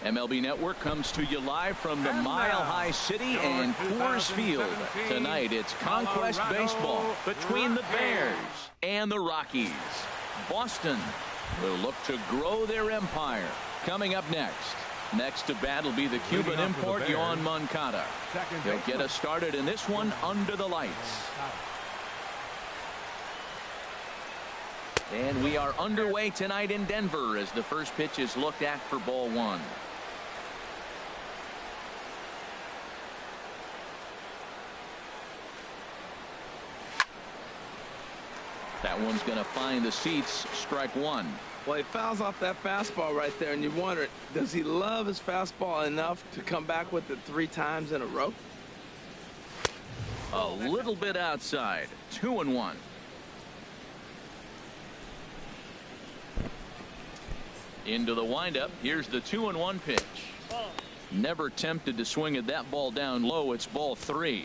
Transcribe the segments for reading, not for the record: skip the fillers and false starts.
MLB Network comes to you live from the Mile High City and Coors Field. Tonight it's Conquest Baseball between the Bears and the Rockies. Boston will look to grow their empire. Coming up next. Next to bat will be the Cuban import, Yoán Moncada. He'll get us started in this one under the lights. And we are underway tonight in Denver as the first pitch is looked at for ball one. That one's going to find the seats. Strike one. Well, he fouls off that fastball right there, and you wonder, does he love his fastball enough to come back with it 3 times in a row? A little bit outside. 2-1. Into the windup. Here's the 2-1 pitch. Never tempted to swing at that ball down low. It's ball 3.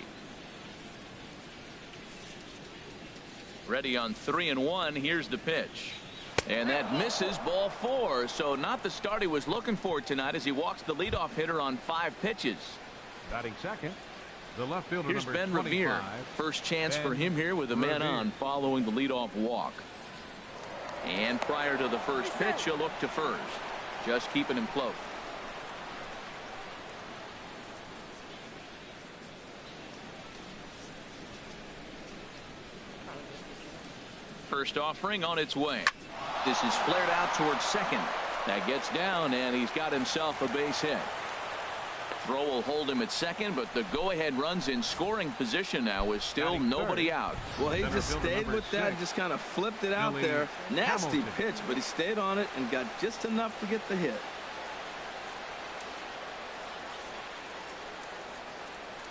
Ready on 3-1. Here's the pitch. And that misses, ball 4. So not the start he was looking for tonight as he walks the leadoff hitter on 5 pitches. Batting second, the left fielder. Here's Ben Revere. First chance for him here with a man on following the leadoff walk. And prior to the first pitch, he'll look to first. Just keeping him close. First offering on its way. This is flared out towards second. That gets down, and he's got himself a base hit. Throw will hold him at second, but the go-ahead run's in scoring position now with still nobody out. Well, he just stayed with that, just kind of flipped it out there. Nasty pitch, but he stayed on it and got just enough to get the hit.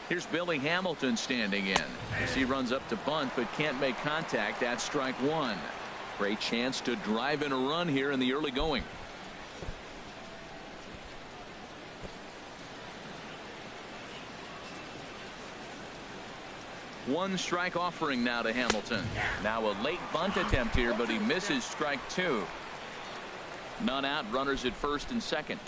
Here's Billy Hamilton standing in as he runs up to bunt but can't make contact. That's strike one. Great chance to drive in a run here in the early going. One strike offering now to Hamilton. Now a late bunt attempt here, but he misses strike 2. None out, runners at first and second.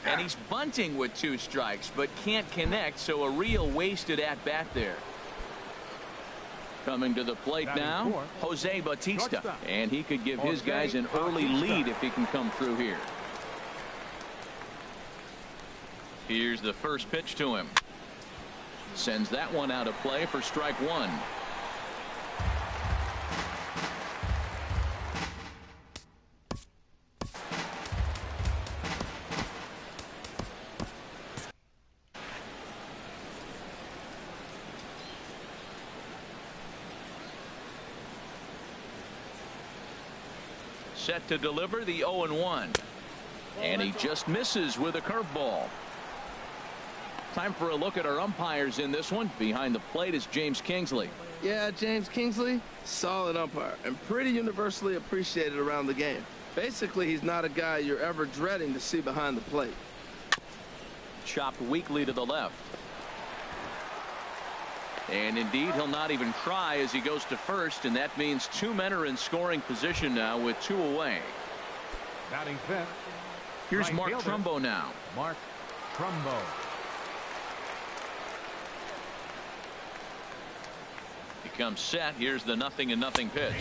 And he's bunting with 2 strikes, but can't connect, so a real wasted at-bat there. Coming to the plate now, Jose Bautista. And he could give his guys an early lead if he can come through here. Here's the first pitch to him. Sends that one out of play for strike 1. Set to deliver the 0-1. And he just misses with a curveball. Time for a look at our umpires in this one. Behind the plate is James Kingsley. Yeah, James Kingsley, solid umpire and pretty universally appreciated around the game. Basically, he's not a guy you're ever dreading to see behind the plate. Chopped weakly to the left. And indeed, he'll not even try as he goes to first, and that means 2 men are in scoring position now with 2 away. Batting fifth. Here's Mark Trumbo now. Mark Trumbo. He comes set. Here's the 0-0 pitch.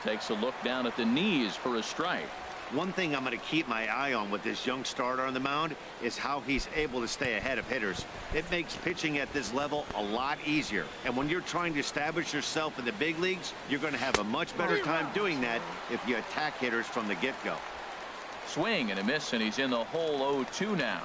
Takes a look down at the knees for a strike. One thing I'm going to keep my eye on with this young starter on the mound is how he's able to stay ahead of hitters. It makes pitching at this level a lot easier. And when you're trying to establish yourself in the big leagues, you're going to have a much better time doing that if you attack hitters from the get-go. Swing and a miss, and he's in the hole 0-2 now.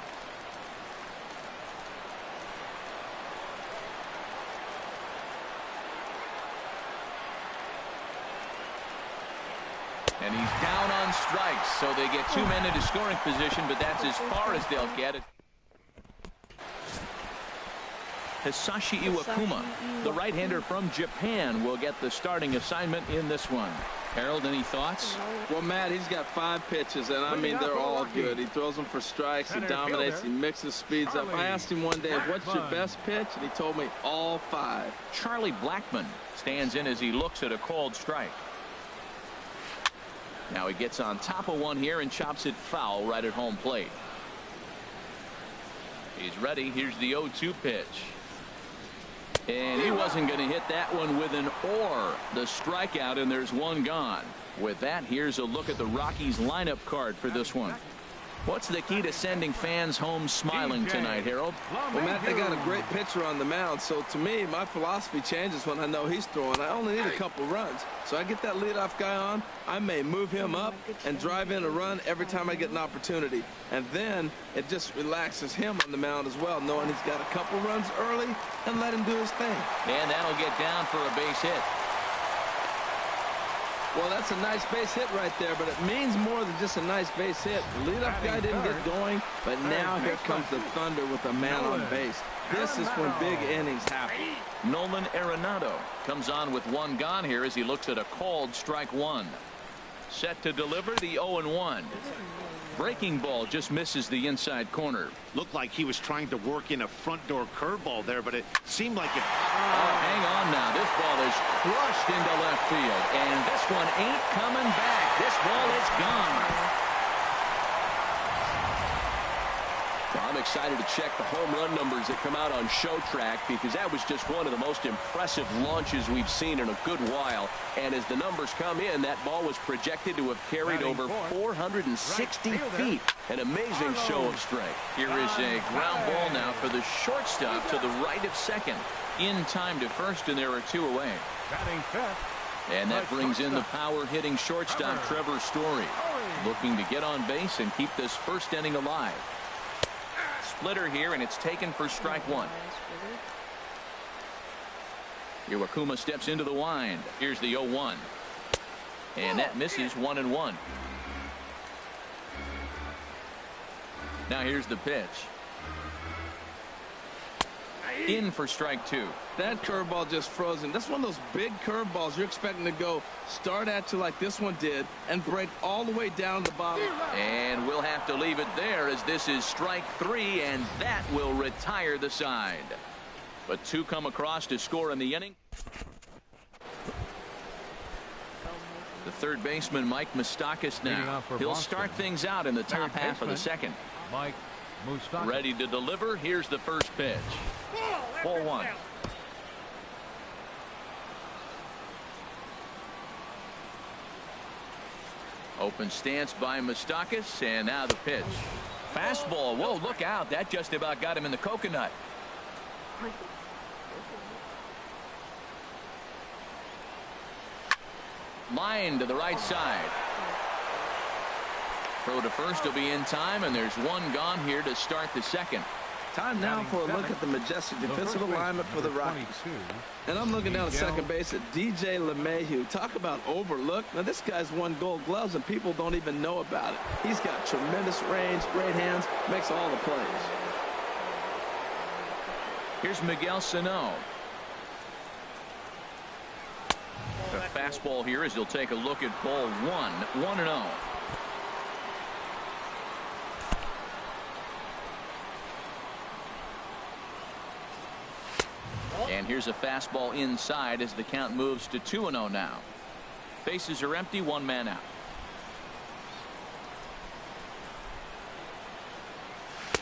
And he's down on strikes, so they get 2 men into scoring position, but that's as far as they'll get it. Hisashi Iwakuma, the right-hander from Japan, will get the starting assignment in this one. Harold, any thoughts? Well, Matt, he's got 5 pitches, and I mean, they're all good. He throws them for strikes, he dominates, he mixes speeds up. I asked him one day, what's your best pitch? And he told me all 5. Charlie Blackmon stands in as he looks at a called strike. Now he gets on top of one here and chops it foul right at home plate. He's ready. Here's the 0-2 pitch. And he wasn't going to hit that one with an or. The strikeout, and there's one gone. With that, here's a look at the Rockies lineup card for this one. What's the key to sending fans home smiling tonight, Harold? Well, Matt, they got a great pitcher on the mound, so to me, my philosophy changes when I know he's throwing. I only need a couple runs. So I get that leadoff guy on, I may move him up and drive in a run every time I get an opportunity. And then it just relaxes him on the mound as well, knowing he's got a couple runs early and let him do his thing. And that'll get down for a base hit. Well, that's a nice base hit right there, but it means more than just a nice base hit. The leadoff guy didn't get going, but now here comes the thunder with a man on base. This is when big innings happen. Nolan Arenado comes on with one gone here as he looks at a called strike one. Set to deliver the 0-1. Breaking ball just misses the inside corner. Looked like he was trying to work in a front door curveball there, but it seemed like it. Oh, hang on now. This ball is crushed into left field, and this one ain't coming back. This ball is gone. Well, I'm excited to check the home run numbers that come out on Show Track, because that was just one of the most impressive launches we've seen in a good while. And as the numbers come in, that ball was projected to have carried over 460 feet. An amazing show of strength. Here is a ground ball now for the shortstop to the right of second. In time to first, and there are 2 away. Batting fifth. And that brings in the power-hitting shortstop Trevor Story, looking to get on base and keep this first inning alive. Splitter here, and it's taken for strike one. Iwakuma steps into the wind. Here's the 0-1. And that misses 1-1. Now here's the pitch. In for strike 2. That curveball just frozen. That's one of those big curveballs you're expecting to go start at you like this one did and break all the way down the bottom. And we'll have to leave it there, as this is strike 3, and that will retire the side. But 2 come across to score in the inning. The third baseman, Mike Moustakas, now. He'll start things out in the top half of the second. Mike Moustakas. Ready to deliver. Here's the first pitch. Ball 1. Open stance by Moustakas, and now the pitch. Fastball. Whoa, look out. That just about got him in the coconut. Line to the right side. Throw to first will be in time, and there's one gone here to start the second. Time now for a look at the majestic defensive alignment for the Rockies. And I'm looking down at second base at DJ LeMahieu. Talk about overlooked. Now, this guy's won Gold Gloves, and people don't even know about it. He's got tremendous range, great hands, makes all the plays. Here's Miguel Sano. The fastball here as he'll take a look at ball 1. 1-0. And here's a fastball inside as the count moves to 2-0 now. Bases are empty, 1 man out.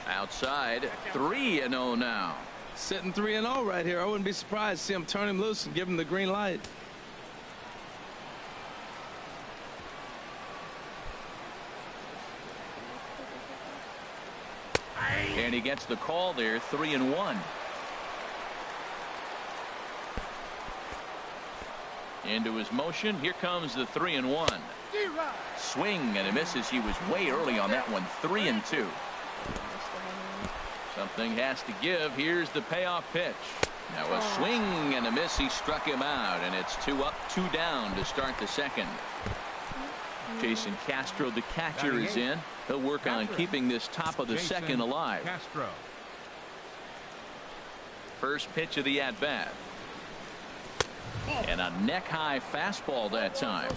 Outside, 3-0 now. Sitting 3-0 right here. I wouldn't be surprised to see him turn him loose and give him the green light. And he gets the call there, 3-1. Into his motion. Here comes the 3-1. Swing and a miss as he was way early on that one. 3-2. Something has to give. Here's the payoff pitch. Now a swing and a miss. He struck him out, and it's 2 up, 2 down to start the second. Jason Castro, the catcher, is in. He'll work on keeping this top of the second alive. Castro. First pitch of the at-bat. And a neck-high fastball that time.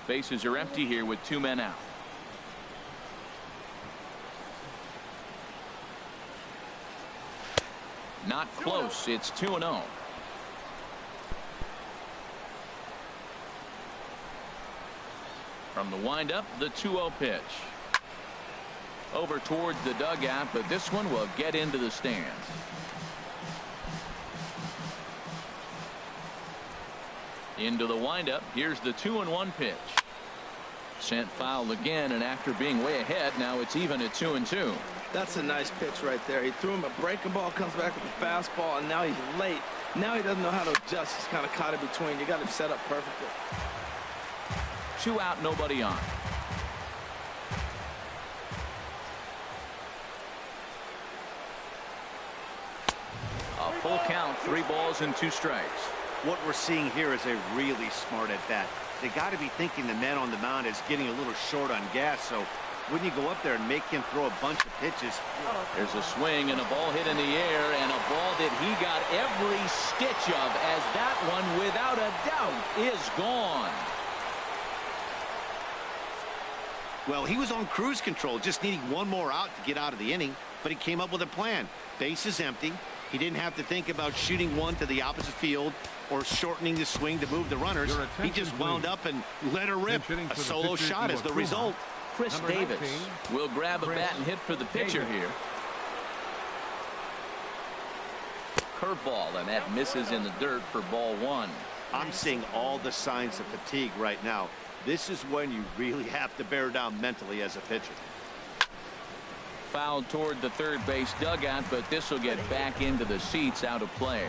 Bases are empty here with 2 men out. Not close. It's 2-0. From the windup, the 2-0 pitch. Over towards the dugout, but this one will get into the stands. Into the windup. Here's the 2-1 pitch. Sent foul again, and after being way ahead, now it's even at 2-2. That's a nice pitch right there. He threw him a breaking ball, comes back with a fastball, and now he's late. Now he doesn't know how to adjust. He's kind of caught in between. You got him set up perfectly. 2 out, nobody on. A full count, 3 balls and 2 strikes. What we're seeing here is a really smart at bat. They got to be thinking the man on the mound is getting a little short on gas, so when you go up there and make him throw a bunch of pitches. There's a swing and a ball hit in the air, and a ball that he got every stitch of, as that one without a doubt is gone. Well, he was on cruise control, just needing 1 more out to get out of the inning, but he came up with a plan. Base is empty. He didn't have to think about shooting one to the opposite field or shortening the swing to move the runners. He just wound up and let her rip. A solo shot is the result. Chris Davis will grab a bat and hit for the pitcher here. Curveball, and that misses in the dirt for ball 1. I'm seeing all the signs of fatigue right now. This is when you really have to bear down mentally as a pitcher. Fouled toward the third base dugout, but this will get back into the seats, out of play.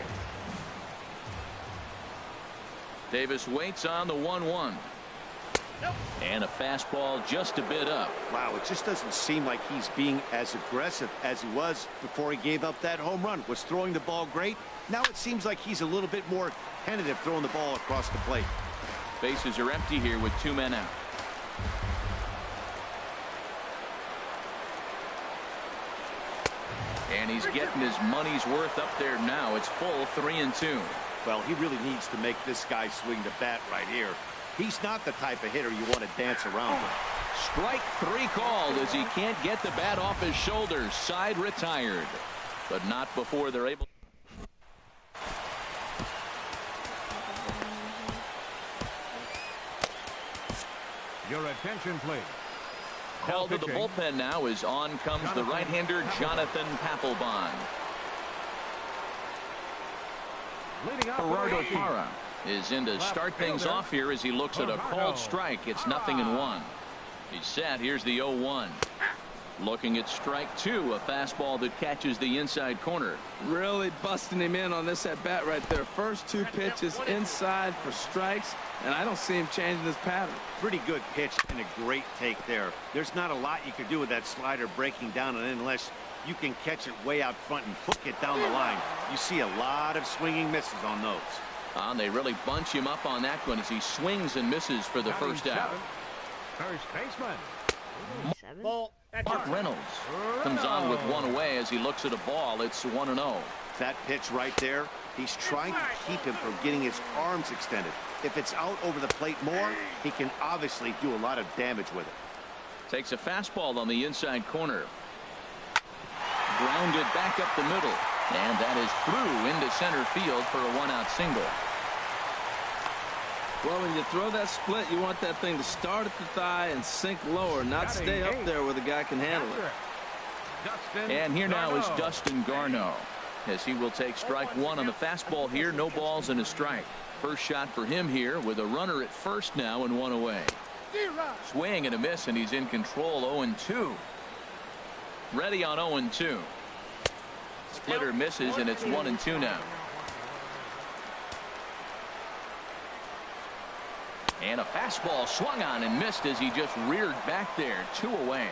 Davis waits on the 1-1. And a fastball just a bit up. Wow, it just doesn't seem like he's being as aggressive as he was before he gave up that home run. Was throwing the ball great. Now it seems like he's a little bit more tentative throwing the ball across the plate. Bases are empty here with 2 men out. And he's getting his money's worth up there now. It's full 3-2. Well, he really needs to make this guy swing the bat right here. He's not the type of hitter you want to dance around with. Strike 3 called as he can't get the bat off his shoulders. Side retired, but not before they're able. Your attention, please. Called to the bullpen now as on comes the right-hander Jonathan Papelbon. Gerardo Parra is in to start things off here as he looks at a called strike. It's 0-1. He's set. Here's the 0-1. Looking at strike 2, a fastball that catches the inside corner. Really busting him in on this at bat right there. First 2 pitches inside for strikes, and I don't see him changing his pattern. Pretty good pitch and a great take there. There's not a lot you can do with that slider breaking down, and unless you can catch it way out front and hook it down the line, you see a lot of swinging misses on those. They really bunch him up on that one as he swings and misses for the first out. First baseman. Mark Reynolds comes on with 1 away as he looks at a ball. It's 1-0. That pitch right there, he's trying to keep him from getting his arms extended. If it's out over the plate more, he can obviously do a lot of damage with it. Takes a fastball on the inside corner. Grounded back up the middle. And that is through into center field for a 1-out single. Well, when you throw that split, you want that thing to start at the thigh and sink lower, not stay up there where the guy can handle it. And here now is Dustin Garneau as he will take strike 1 on the fastball here. No balls and a strike. First shot for him here with a runner at first now and 1 away. Swing and a miss, and he's in control. 0-2. Ready on 0-2. Splitter misses, and it's 1-2 now. And a fastball swung on and missed as he just reared back there. 2 away.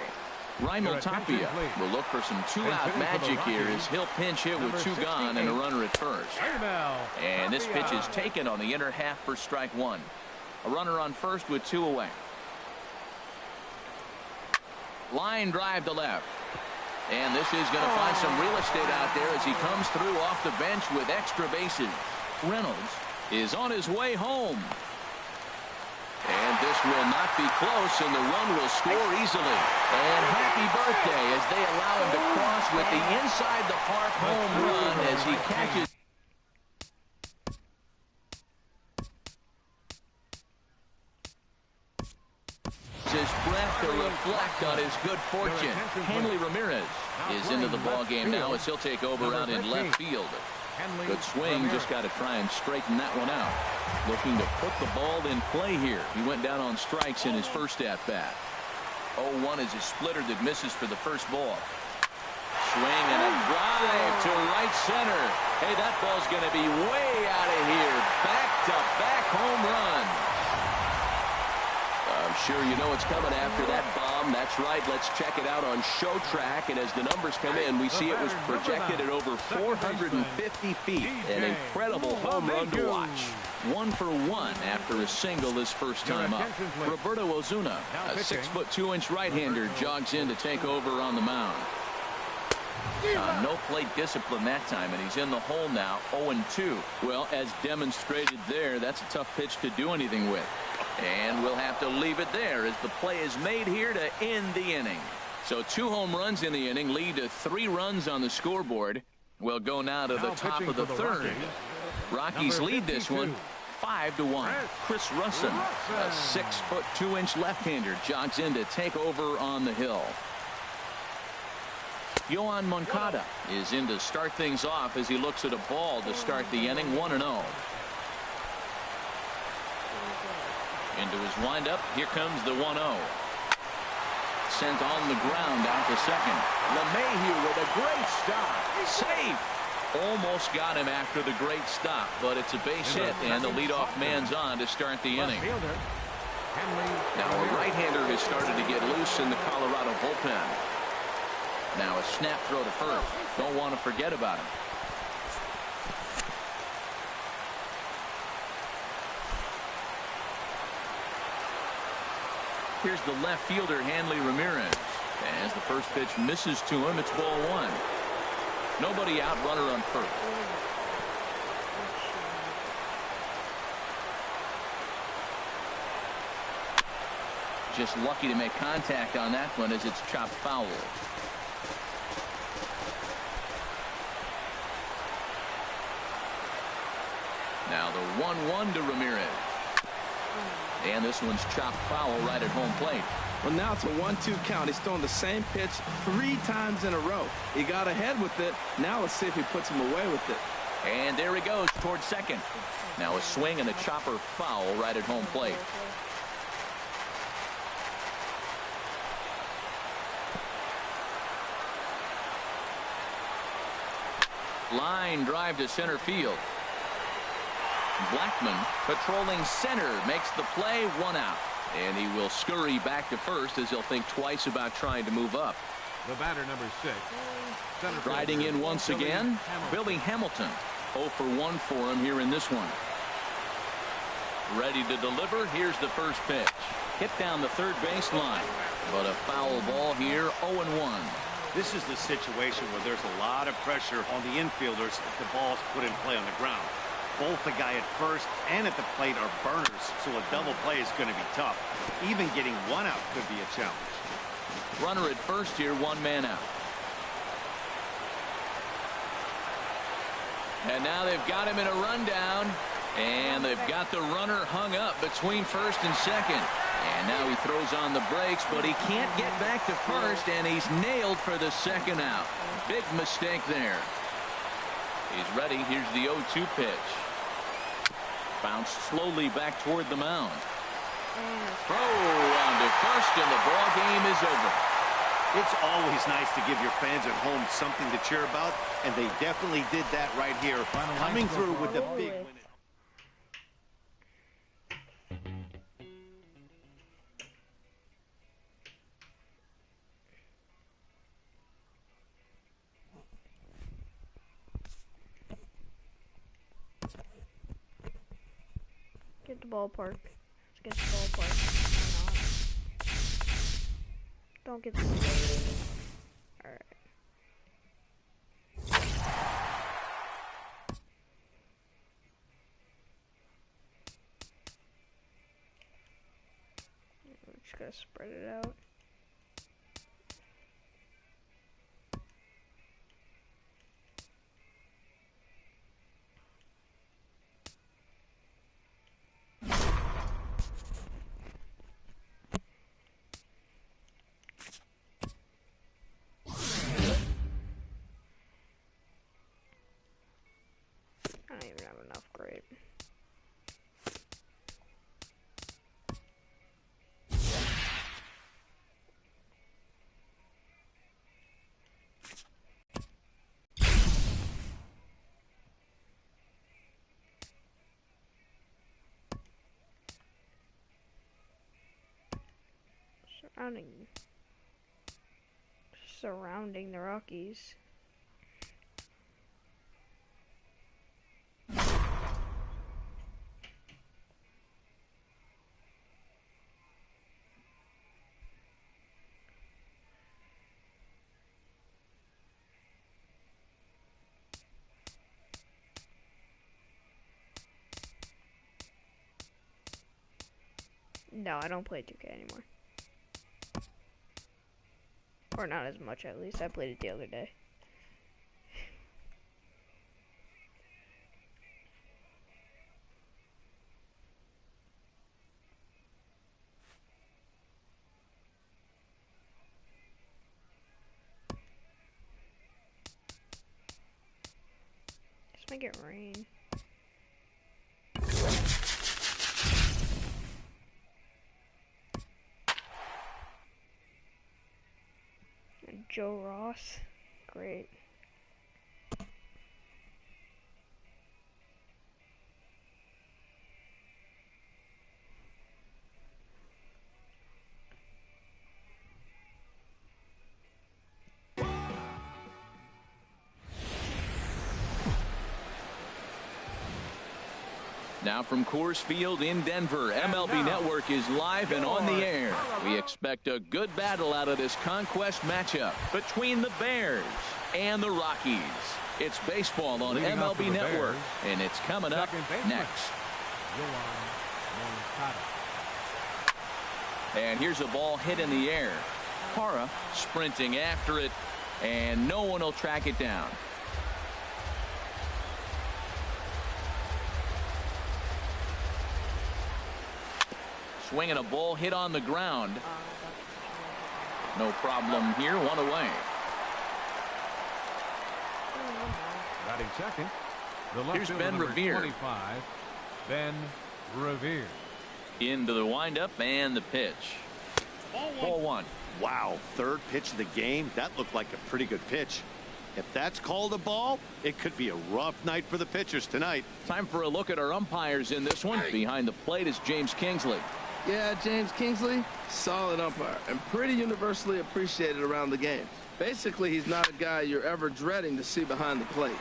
Raimel Tapia will look for some 2-out magic here as he'll pinch hit with 2 gone and a runner at first. And this pitch is taken on the inner half for strike 1. A runner on first with 2 away. Line drive to left. And this is going to find some real estate out there as he comes through off the bench with extra bases. Reynolds is on his way home. And this will not be close, and the run will score easily. And happy birthday as they allow him to cross with the inside the park home run as he catches. His breath to reflect on his good fortune. Hanley Ramirez is into the ball game now as he'll take over out in left field. Good swing, just got to try and straighten that one out. Looking to put the ball in play here. He went down on strikes in his first at-bat. 0-1 is a splitter that misses for the first ball. Swing and a drive to right center. Hey, that ball's going to be way out of here. Back-to-back home run. I'm sure you know it's coming after that bomb. That's right. Let's check it out on Show Track. And as the numbers come in, we see it was projected at over 450 feet. An incredible home run to watch. 1 for 1 after a single his first time up. Roberto Ozuna, a 6'2" right-hander, jogs in to take over on the mound. No plate discipline that time, and he's in the hole now, 0-2. Well, as demonstrated there, that's a tough pitch to do anything with. And we'll have to leave it there as the play is made here to end the inning. So 2 home runs in the inning lead to 3 runs on the scoreboard. We'll go now to the top of the third. Rockies lead this one 5-1. Chris Russin, a 6'2" left-hander, jogs in to take over on the hill. Yohan Moncada is in to start things off as he looks at a ball to start the inning, 1-0. Into his windup, here comes the 1-0. Sent on the ground out to second. LeMahieu with a great stop. Safe. Almost got him after the great stop, but it's a base hit, and the leadoff man's on to start the inning. Now a right-hander has started to get loose in the Colorado bullpen. Now a snap throw to first. Don't want to forget about him. Here's the left fielder, Hanley Ramirez. As the first pitch misses to him, it's ball 1. Nobody out, runner on first. Just lucky to make contact on that one as it's chopped foul. Now the 1-1 to Ramirez. And this one's chopped foul right at home plate. Well, now it's a 1-2 count. He's thrown the same pitch 3 times in a row. He got ahead with it. Now let's see if he puts him away with it. And there he goes towards second. Now a swing and a chopper foul right at home plate. Line drive to center field. Blackman patrolling center makes the play, 1 out. And he will scurry back to first as he'll think twice about trying to move up. The batter, number 6. Riding in once again, Billy Hamilton. 0 for 1 for him here in this one. Ready to deliver. Here's the first pitch. Hit down the third baseline. But a foul ball here, 0-1. This is the situation where there's a lot of pressure on the infielders if the ball's put in play on the ground. Both the guy at first and at the plate are burners, so a double play is going to be tough. Even getting 1 out could be a challenge. Runner at first here, 1 man out. And now they've got him in a rundown, and they've got the runner hung up between first and second. And now he throws on the brakes, but he can't get back to first, and he's nailed for the second out. Big mistake there. He's ready. Here's the 0-2 pitch. Bounced slowly back toward the mound. Throw on to first, and the ball game is over. It's always nice to give your fans at home something to cheer about, and they definitely did that right here, coming through with the big win. Get the ballpark. Let's get the ballpark. Why not? Don't get the Alright. Just gotta spread it out. I don't even have enough grade. Surrounding the Rockies. No, I don't play 2K anymore. Or not as much, at least. I played it the other day. Just make it rain. Joe Ross, great. Now from Coors Field in Denver, MLB Network is live and on the air. We expect a good battle out of this conquest matchup between the Bears and the Rockies. It's baseball on MLB Network, and it's coming up next. And here's a ball hit in the air. Parra sprinting after it, and no one will track it down. Swinging a ball hit on the ground. No problem here. One away. Batting second. Here's Ben Revere. 25, Ben Revere. Into the windup and the pitch. Ball one. Wow, third pitch of the game. That looked like a pretty good pitch. If that's called a ball, it could be a rough night for the pitchers tonight. Time for a look at our umpires in this one. Behind the plate is James Kingsley. Yeah, James Kingsley, solid umpire and pretty universally appreciated around the game. Basically, he's not a guy you're ever dreading to see behind the plate.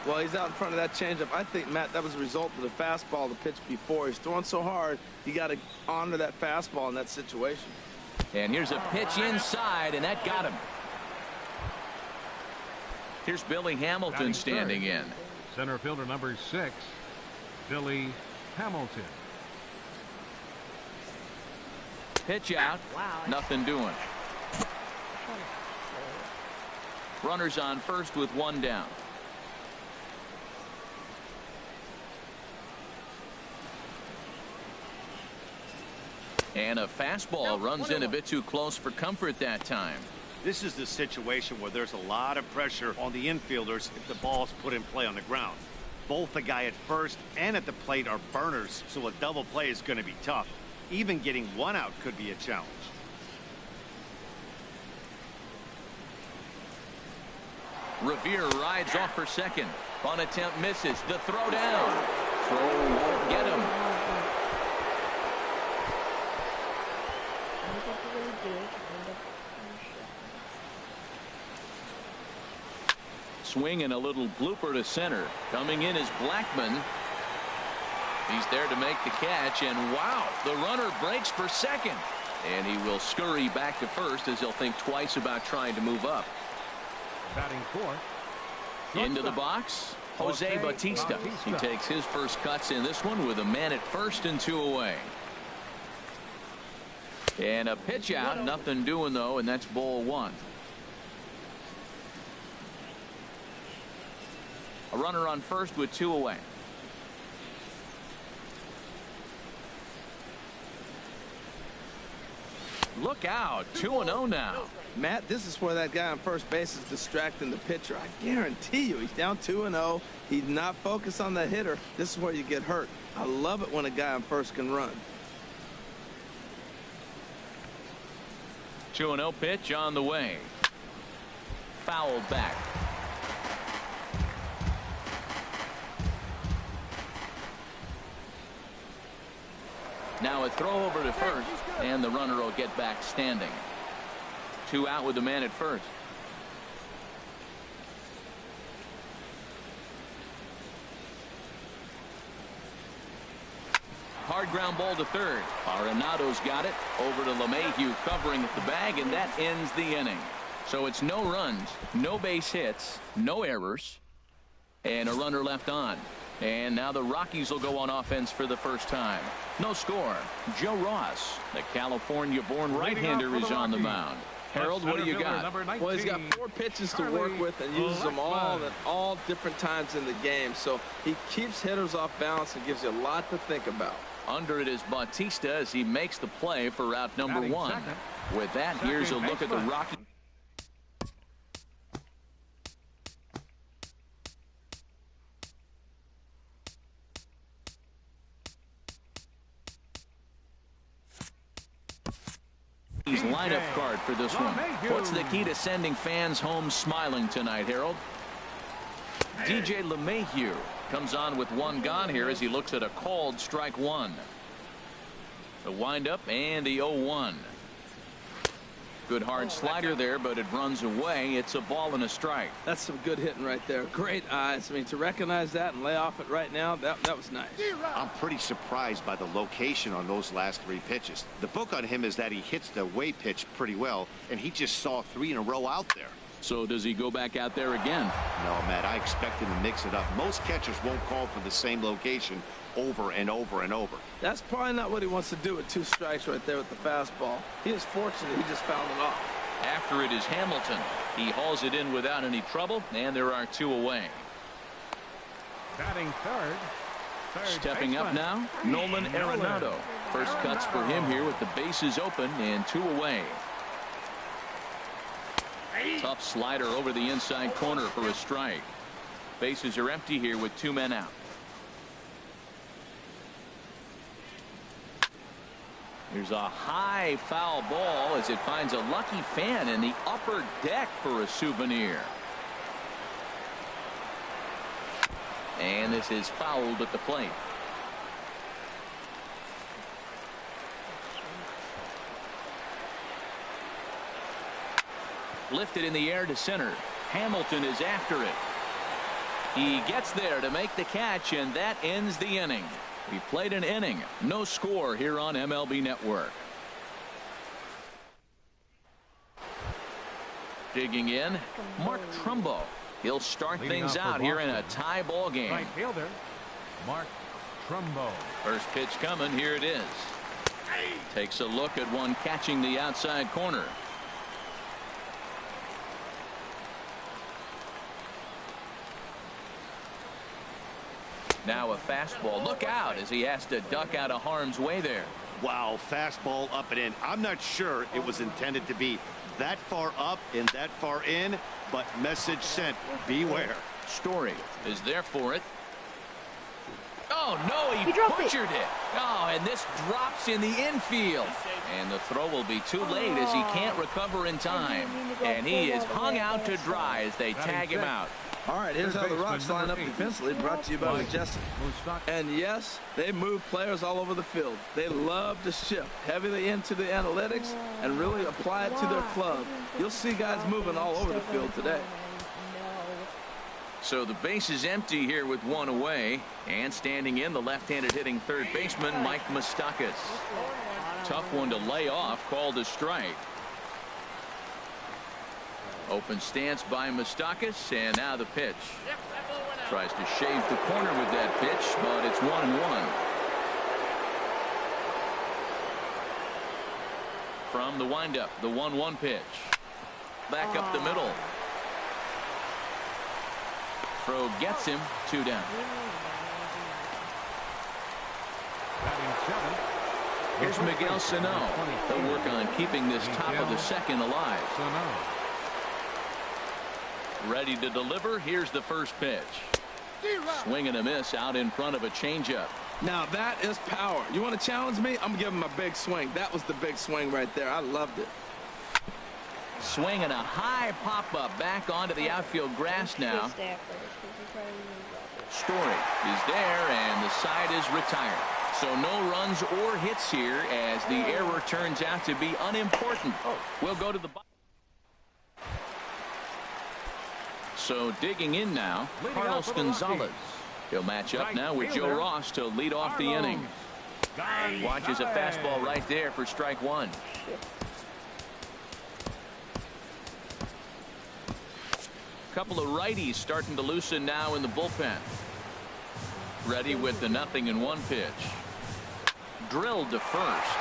While he's out in front of that changeup, I think, Matt, that was a result of the fastball the pitch before. He's throwing so hard, you got to honor that fastball in that situation. And here's a pitch inside, and that got him. Here's Billy Hamilton standing in. Center fielder number 6, Billy Hamilton. Pitch out. Wow. Nothing doing. Runners on first with one down. And a fastball runs in a bit too close for comfort that time. This is the situation where there's a lot of pressure on the infielders if the ball's put in play on the ground. Both the guy at first and at the plate are burners, so a double play is going to be tough. Even getting one out could be a challenge. Revere rides off for second. Bunt attempt misses. The throw down. Throw won't get him. Swing and a little blooper to center. Coming in is Blackman. He's there to make the catch, and wow, the runner breaks for second. And he will scurry back to first as he'll think twice about trying to move up. Batting fourth. Into the box, Jose Bautista. He takes his first cuts in this one with a man at first and 2 away. And a pitch out, nothing doing though, and that's ball one. A runner on first with 2 away. Look out, 2-0 now. Matt, this is where that guy on first base is distracting the pitcher. I guarantee you, he's down 2-0. He's not focused on the hitter. This is where you get hurt. I love it when a guy on first can run. 2-0 pitch on the way. Fouled back. Now a throw over to first, and the runner will get back standing. 2 out with the man at first. Hard ground ball to third. Arenado's got it. Over to LeMahieu covering at the bag, and that ends the inning. So it's no runs, no base hits, no errors, and a runner left on. And now the Rockies will go on offense for the first time. No score. Joe Ross, the California-born right-hander, is on the mound. Harold, what do you got? Well, he's got 4 pitches to work with and uses them all at all different times in the game. So he keeps hitters off balance and gives you a lot to think about. Under it is Bautista as he makes the play for route number 1. With that, here's a look at the Rockies. Lineup card for this one. What's the key to sending fans home smiling tonight, Harold? DJ LeMahieu comes on with 1 gone here as he looks at a called strike 1. The windup and the 0-1. Good hard slider there, but it runs away. It's a ball and a strike. That's some good hitting right there. Great eyes. I mean, to recognize that and lay off it right now, that was nice. I'm pretty surprised by the location on those last 3 pitches. The book on him is that he hits the away pitch pretty well, and he just saw 3 in a row out there. So does he go back out there again? No, Matt, I expect him to mix it up. Most catchers won't call for the same location over and over and over. That's probably not what he wants to do with 2 strikes right there with the fastball. He is fortunate he just fouled it off. After it is Hamilton. He hauls it in without any trouble, and there are 2 away. Batting third. Stepping up now, Nolan Arenado. First cuts for him here with the bases open and 2 away. Tough slider over the inside corner for a strike. Bases are empty here with 2 men out. Here's a high foul ball as it finds a lucky fan in the upper deck for a souvenir. And this is fouled at the plate. Lifted in the air to center. Hamilton is after it. He gets there to make the catch, and that ends the inning. We played an inning. No score here on MLB Network. Digging in, Mark Trumbo. He'll start things out here in a tie ball game. Right fielder, Mark Trumbo. First pitch coming. Here it is. Takes a look at one catching the outside corner. Now a fastball. Look out as he has to duck out of harm's way there. Wow, fastball up and in. I'm not sure it was intended to be that far up and that far in, but message sent. Beware. Story is there for it. Oh, no, he butchered it. Oh, and this drops in the infield. And the throw will be too late as he can't recover in time. And he is hung out to dry as they tag him out. All right, here's how the Rocks line up defensively, brought to you by Majestic. And yes, they move players all over the field. They love to shift heavily into the analytics and really apply it to their club. You'll see guys moving all over the field today. So the base is empty here with 1 away, and standing in the left-handed hitting third baseman Mike Moustakas. Tough one to lay off, called a strike. Open stance by Moustakas, and now the pitch. Tries to shave the corner with that pitch, but it's 1-1. From the windup, the 1-1 pitch. Back up the middle. Throw gets him. 2 down. Batting 7th. Here's Miguel Sano. He'll work on keeping this top of the second alive. Ready to deliver. Here's the first pitch. Swing and a miss out in front of a changeup. Now that is power. You want to challenge me? I'm giving him a big swing. That was the big swing right there. I loved it. Swing and a high pop-up back onto the outfield grass now. Story is there, and the side is retired. So no runs or hits here as the error turns out to be unimportant. We'll go to the bottom. So digging in now, Carlos Gonzalez. He'll match up now with Joe Ross to lead off the inning. Watches a fastball right there for strike 1. Couple of righties starting to loosen now in the bullpen. Ready with the 0-1 pitch. Drilled to first.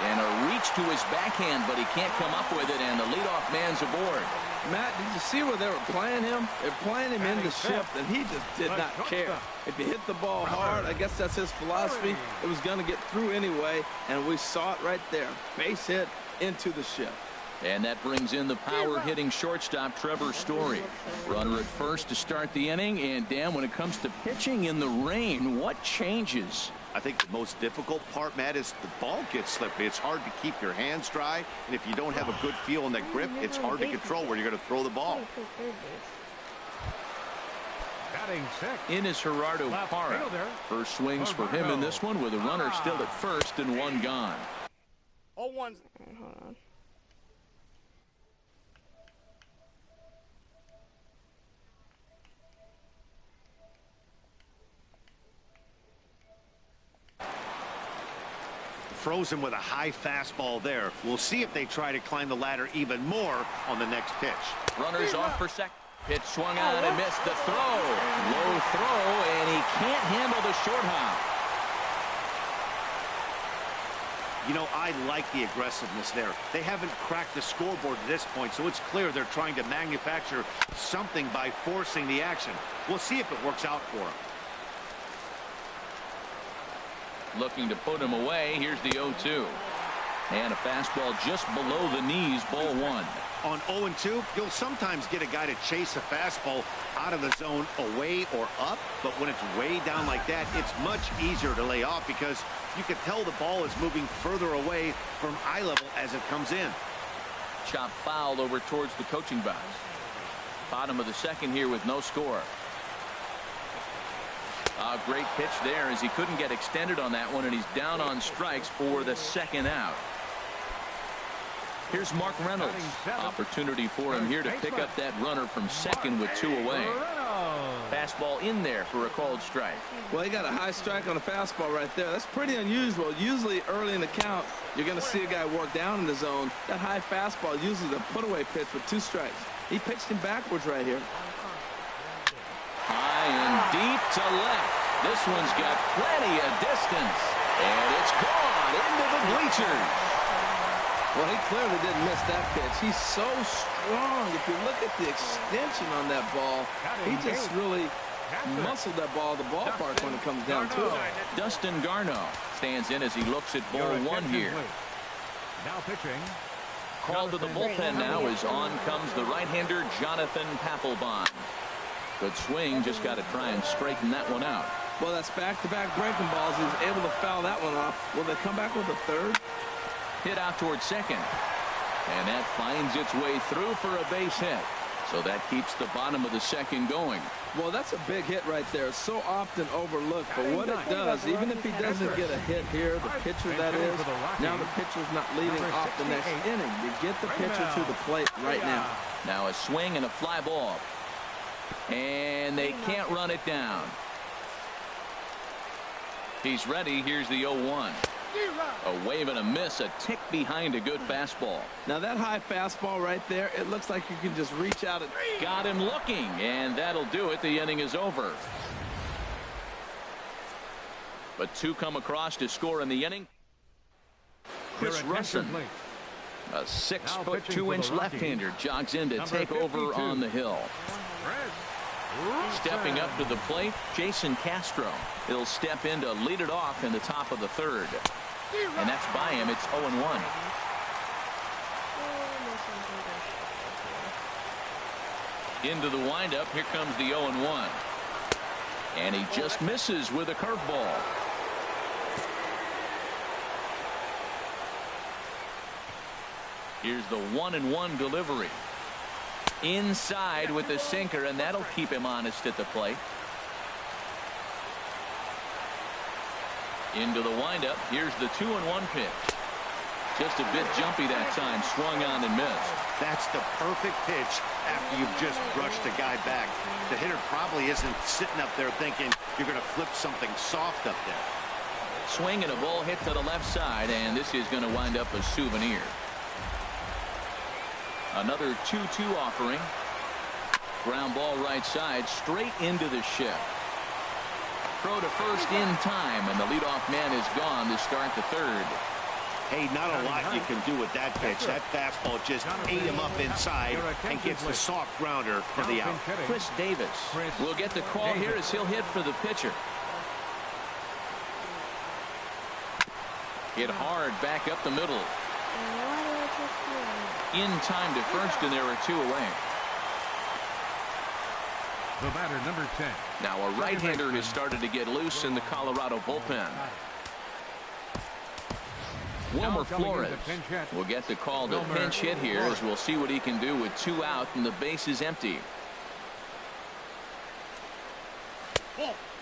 And a reach to his backhand, but he can't come up with it, and the leadoff man's aboard. Matt, did you see where they were playing him? They're playing him in the shift, and he just did not care. If you hit the ball hard, I guess that's his philosophy. It was going to get through anyway, and we saw it right there. Base hit into the shift. And that brings in the power-hitting shortstop, Trevor Story. Runner at first to start the inning, and Dan, when it comes to pitching in the rain, what changes? I think the most difficult part, Matt, is the ball gets slippery. It's hard to keep your hands dry, and if you don't have a good feel on that grip, it's hard to control where you're going to throw the ball. Batting 6th. In is Gerardo Parra. First swings for him in this one with a runner still at first and 1 gone. Hold on. Frozen with a high fastball there. We'll see if they try to climb the ladder even more on the next pitch. Runners off for second. Pitch swung on and missed the throw. Low throw, and he can't handle the short hop. You know, I like the aggressiveness there. They haven't cracked the scoreboard at this point, so it's clear they're trying to manufacture something by forcing the action. We'll see if it works out for them. Looking to put him away. Here's the 0-2. And a fastball just below the knees, ball 1. On 0-2, you'll sometimes get a guy to chase a fastball out of the zone away or up, but when it's way down like that, it's much easier to lay off because you can tell the ball is moving further away from eye level as it comes in. Chop foul over towards the coaching box. Bottom of the second here with no score. A great pitch there as he couldn't get extended on that one, and he's down on strikes for the second out. Here's Mark Reynolds. Opportunity for him here to pick up that runner from second with 2 away. Fastball in there for a called strike. Well, he got a high strike on a fastball right there. That's pretty unusual. Usually early in the count, you're going to see a guy work down in the zone. That high fastball usually the put-away pitch with 2 strikes. He pitched him backwards right here. High and deep to left. This one's got plenty of distance. And it's gone into the bleachers. Well, he clearly didn't miss that pitch. He's so strong. If you look at the extension on that ball, he just really muscled that ball to the ballpark when it comes down to it. Dustin Garneau stands in as he looks at ball 1 here. Now pitching. Called to the bullpen now as on comes the right-hander Jonathan Papelbon. Good swing, just got to try and straighten that one out. Well, that's back-to-back breaking balls. He was able to foul that one off. Will they come back with a third? Hit out towards second. And that finds its way through for a base hit. So that keeps the bottom of the second going. Well, that's a big hit right there. So often overlooked. But what it does, even if he doesn't get a hit here, the pitcher that is, now the pitcher's not leading off the next inning. You get the pitcher to the plate right now. Now a swing and a fly ball. And they can't run it down. He's ready. Here's the 0-1. A wave and a miss, a tick behind a good fastball. Now that high fastball right there, it looks like you can just reach out and got him looking, and that'll do it. The inning is over. But 2 come across to score in the inning. Chris Russin. A 6'2" left-hander jogs in to take over on the hill. Stepping up to the plate, Jason Castro. He'll step in to lead it off in the top of the third. And that's by him. It's 0-1. Into the windup. Here comes the 0-1. And he just misses with a curveball. Here's the 1-1 delivery. Inside with the sinker, and that'll keep him honest at the plate. Into the windup. Here's the 2-1 pitch. Just a bit jumpy that time. Swung on and missed. That's the perfect pitch after you've just brushed a guy back. The hitter probably isn't sitting up there thinking you're going to flip something soft up there. Swing and a ball hit to the left side, and this is going to wind up a souvenir. Another 2-2 offering. Ground ball right side, straight into the shift. Throw to first in time, and the leadoff man is gone to start the third. Hey, not a lot you can do with that pitch. That fastball just ate him up inside and gets the soft grounder for the out. Chris Davis will get the call here as he'll hit for the pitcher. Hit hard back up the middle. In time to first, and there are two away. The batter, number 10. Now a right-hander has started to get loose in the Colorado bullpen. Wilmer Flores will get the call to pinch hit here as we'll see what he can do with 2 out and the base is empty.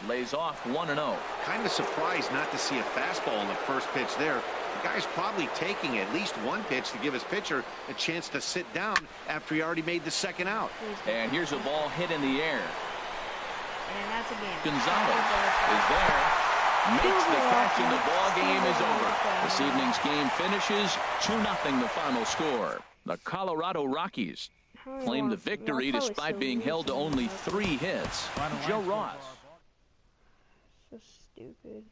Lays off 1-0. Kind of surprised not to see a fastball on the first pitch there. The guy's probably taking at least one pitch to give his pitcher a chance to sit down after he already made the second out. And here's a ball hit in the air. And that's a game. Gonzalez is there. Makes the catch, and the ball game is over. This evening's game finishes 2-0 the final score. The Colorado Rockies claim the victory despite being held to only 3 hits. Joe Ross. So stupid.